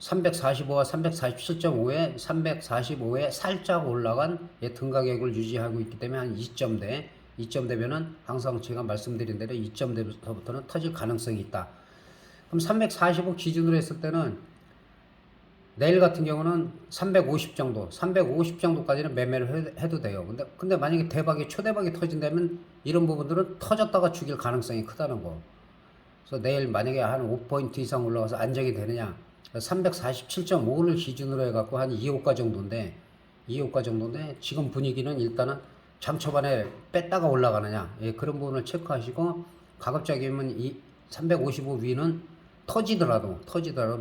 345와 347.5에 345에 살짝 올라간 등가격을 유지하고 있기 때문에 한 2점대, 2점대면은 항상 제가 말씀드린 대로 2점대부터는 터질 가능성이 있다. 그럼 345 기준으로 했을 때는 내일 같은 경우는 350 정도, 350 정도까지는 매매를 해도 돼요. 근데 만약에 초대박이 터진다면 이런 부분들은 터졌다가 죽일 가능성이 크다는 거. 그래서 내일 만약에 한 5포인트 이상 올라가서 안정이 되느냐. 347.5를 기준으로 해갖고 한 2호가 정도인데, 지금 분위기는 일단은 장 초반에 뺐다가 올라가느냐. 예, 그런 부분을 체크하시고, 가급적이면 이 355 위는 터지더라도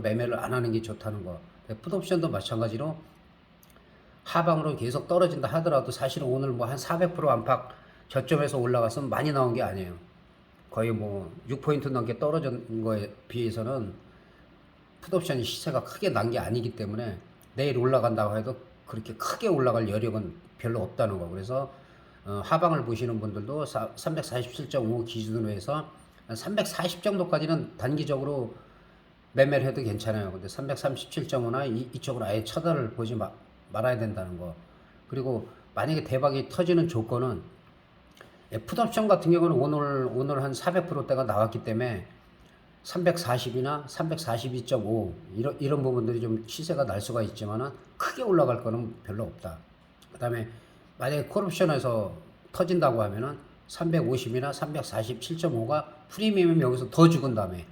매매를 안 하는 게 좋다는 거. 풋옵션도 마찬가지로 하방으로 계속 떨어진다 하더라도 사실은 오늘 뭐 한 400% 안팎 저점에서 올라가서 많이 나온 게 아니에요. 거의 뭐 6포인트 넘게 떨어진 거에 비해서는 풋옵션이 시세가 크게 난 게 아니기 때문에 내일 올라간다고 해도 그렇게 크게 올라갈 여력은 별로 없다는 거. 그래서 하방을 보시는 분들도 347.5 기준으로 해서 340 정도까지는 단기적으로 매매를 해도 괜찮아요. 근데 337.5나 이쪽으로 아예 쳐다를 보지 말아야 된다는 거. 그리고 만약에 대박이 터지는 조건은 풋옵션 같은 경우는 오늘 한 400%대가 나왔기 때문에 340이나 342.5 이런 부분들이 좀 시세가 날 수가 있지만은 크게 올라갈 거는 별로 없다. 그다음에 만약에 콜옵션에서 터진다고 하면은 350이나 347.5가 프리미엄이 여기서 더 죽은 다음에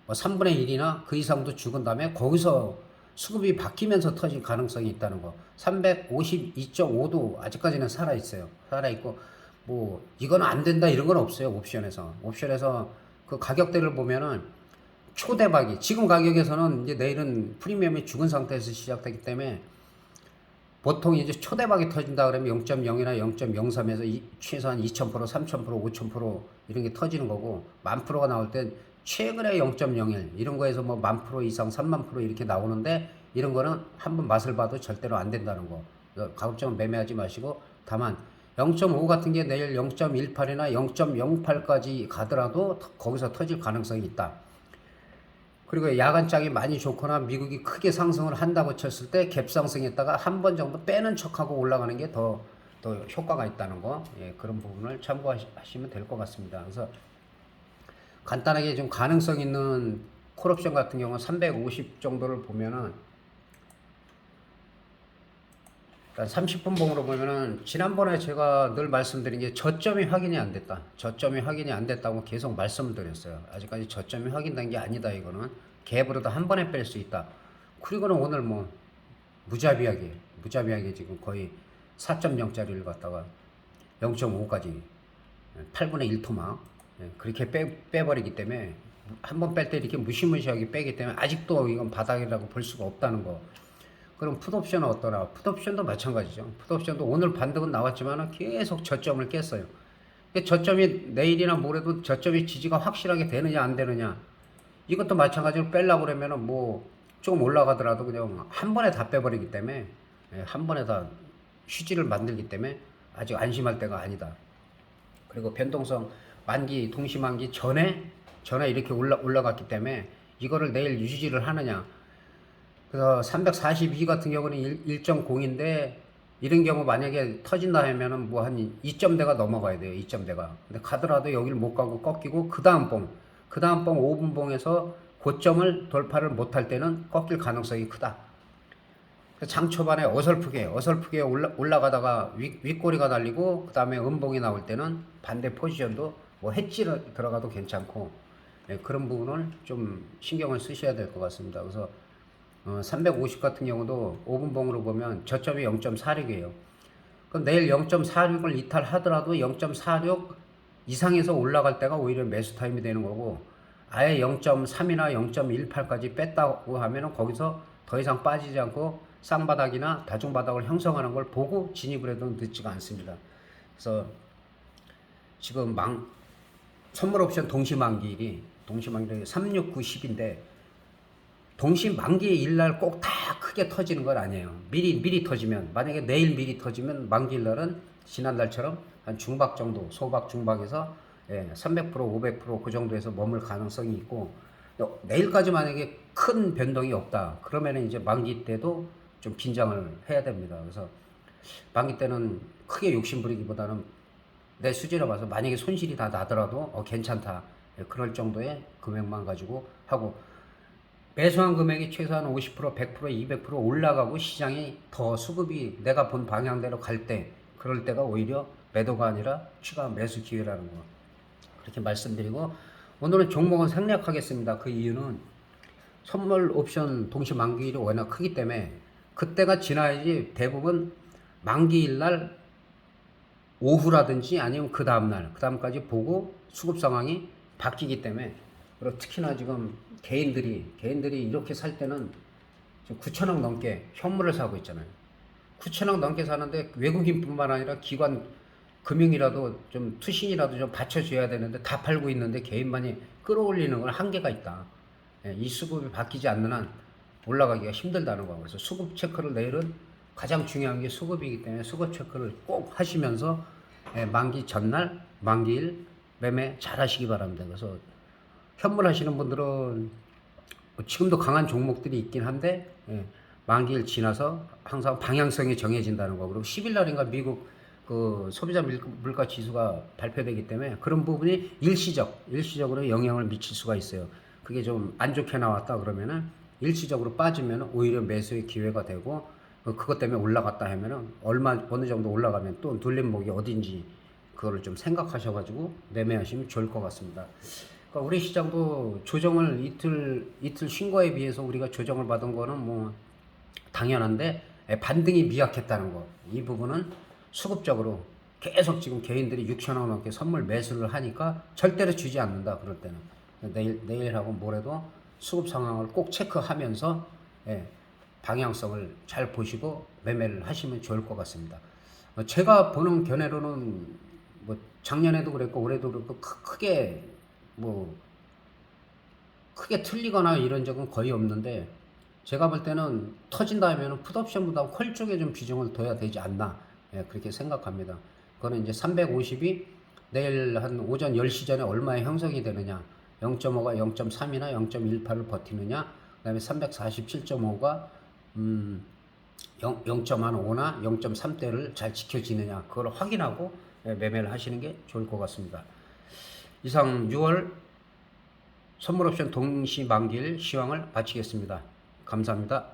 뭐 3분의 1이나 그 이상도 죽은 다음에 거기서 수급이 바뀌면서 터질 가능성이 있다는 거. 352.5도 아직까지는 살아있어요. 살아있고 뭐 이거는 안 된다 이런 건 없어요. 옵션에서 그 가격대를 보면은 초대박이 지금 가격에서는 이제 내일은 프리미엄이 죽은 상태에서 시작되기 때문에 보통 이제 초대박이 터진다 그러면 0.0이나 0.03에서 최소한 2000%, 3000%, 5000% 이런 게 터지는 거고 10,000%가 나올 땐 최근에 0.01 이런 거에서 뭐 10,000% 이상 30,000% 이렇게 나오는데 이런 거는 한번 맛을 봐도 절대로 안 된다는 거. 가급적이면 매매하지 마시고 다만 0.5 같은 게 내일 0.18이나 0.08까지 가더라도 거기서 터질 가능성이 있다. 그리고 야간장이 많이 좋거나 미국이 크게 상승을 한다고 쳤을 때 갭상승했다가 한 번 정도 빼는 척하고 올라가는 게 더 효과가 있다는 거. 예, 그런 부분을 참고하시면 될 것 같습니다. 그래서 간단하게 좀 가능성 있는 콜옵션 같은 경우는 350 정도를 보면은 일단 30분 봉으로 보면은 지난번에 제가 늘 말씀드린 게 저점이 확인이 안 됐다. 저점이 확인이 안 됐다고 계속 말씀을 드렸어요. 아직까지 저점이 확인된 게 아니다. 이거는 갭으로도 한 번에 뺄 수 있다. 그리고는 오늘 뭐 무자비하게 지금 거의 4.0짜리를 갖다가 0.5까지 8분의 1 토막 그렇게 빼버리기 때문에 한 번 뺄 때 이렇게 무시무시하게 빼기 때문에 아직도 이건 바닥이라고 볼 수가 없다는 거. 그럼 풋옵션은 어떠나? 풋옵션도 마찬가지죠. 풋옵션도 오늘 반등은 나왔지만 계속 저점을 깼어요. 저점이 내일이나 모레도 저점이 지지가 확실하게 되느냐 안 되느냐 이것도 마찬가지로 빼려고 그러면은 뭐 조금 올라가더라도 그냥 한 번에 다 빼버리기 때문에 한 번에 다 휴지를 만들기 때문에 아직 안심할 때가 아니다. 그리고 변동성 만기 동시만기 전에 이렇게 올라갔기 때문에 이거를 내일 유지를 하느냐. 그래서 342 같은 경우는 1.0인데 이런 경우 만약에 터진다 하면은 뭐 한 2점대가 넘어가야 돼요. 2점대가. 근데 가더라도 여기를 못 가고 꺾이고 그 다음 봉 5분 봉에서 고점을 돌파를 못할 때는 꺾일 가능성이 크다. 장 초반에 어설프게 올라가다가 윗꼬리가 달리고 그 다음에 음봉이 나올 때는 반대 포지션도 뭐 해지 들어가도 괜찮고 그런 부분을 좀 신경을 쓰셔야 될 것 같습니다. 그래서 350 같은 경우도 5분 봉으로 보면 저점이 0.46이에요. 그럼 내일 0.46을 이탈하더라도 0.46 이상에서 올라갈 때가 오히려 매수 타임이 되는 거고 아예 0.3이나 0.18까지 뺐다고 하면은 거기서 더 이상 빠지지 않고 쌍바닥이나 다중바닥을 형성하는 걸 보고 진입을 해도 늦지가 않습니다. 그래서 지금 선물 옵션 동시만기일이 36910인데 동시만기의 일날 꼭 다 크게 터지는 건 아니에요. 미리 터지면 만약에 내일 미리 터지면 만기일날은 지난달처럼 한 중박 정도 소박 중박에서 300% 500% 그 정도에서 머물 가능성이 있고 내일까지 만약에 큰 변동이 없다. 그러면 이제 만기 때도 좀 긴장을 해야 됩니다. 그래서 만기 때는 크게 욕심 부리기보다는 내 수준에 봐서 만약에 손실이 다 나더라도 괜찮다. 그럴 정도의 금액만 가지고 하고, 매수한 금액이 최소한 50%, 100%, 200% 올라가고 시장이 더 수급이 내가 본 방향대로 갈 때, 그럴 때가 오히려 매도가 아니라 추가 매수 기회라는 거, 그렇게 말씀드리고, 오늘은 종목은 생략하겠습니다. 그 이유는 선물 옵션 동시 만기일이 워낙 크기 때문에 그때가 지나야지 대부분 만기일 날 오후라든지 아니면 그 다음날, 그 다음까지 보고 수급 상황이 바뀌기 때문에, 그리고 특히나 지금 개인들이 이렇게 살 때는 9천억 넘게 현물을 사고 있잖아요. 9천억 넘게 사는데 외국인뿐만 아니라 기관 금융이라도 좀 투신이라도 좀 받쳐줘야 되는데 다 팔고 있는데 개인만이 끌어올리는 건 한계가 있다. 이 수급이 바뀌지 않는 한 올라가기가 힘들다는 거. 그래서 수급 체크를 내일은 가장 중요한 게 수급이기 때문에 수급 체크를 꼭 하시면서 만기 전날, 만기일 매매 잘 하시기 바랍니다. 그래서 현물 하시는 분들은 지금도 강한 종목들이 있긴 한데 만기일 지나서 항상 방향성이 정해진다는 거. 그리고 10일 날인가 미국 그 소비자 물가 지수가 발표되기 때문에 그런 부분이 일시적으로 영향을 미칠 수가 있어요. 그게 좀 안 좋게 나왔다 그러면은 일시적으로 빠지면 오히려 매수의 기회가 되고, 그것 때문에 올라갔다 하면은 어느 정도 올라가면 또 눌림목이 어딘지 그거를 좀 생각하셔가지고 매매하시면 좋을 것 같습니다. 그러니까 우리 시장도 조정을 이틀 쉰 거에 비해서 우리가 조정을 받은 거는 뭐 당연한데, 반등이 미약했다는 거, 이 부분은 수급적으로 계속 지금 개인들이 6천억 넘게 선물 매수를 하니까 절대로 주지 않는다. 그럴 때는 내일하고 모레도 수급 상황을 꼭 체크하면서 방향성을 잘 보시고 매매를 하시면 좋을 것 같습니다. 제가 보는 견해로는 뭐 작년에도 그랬고 올해도 그렇고 크게 틀리거나 이런 적은 거의 없는데, 제가 볼 때는 터진다 하면은 풋옵션보다 콜 쪽에 좀 비중을 둬야 되지 않나, 그렇게 생각합니다. 그거는 이제 350이 내일 한 오전 10시 전에 얼마에 형성이 되느냐, 0.5가 0.3이나 0.18을 버티느냐, 그 다음에 347.5가 0.5나 0.3대를 잘 지켜지느냐, 그걸 확인하고 매매를 하시는 게 좋을 것 같습니다. 이상 6월 선물옵션 동시 만기일 시황을 마치겠습니다. 감사합니다.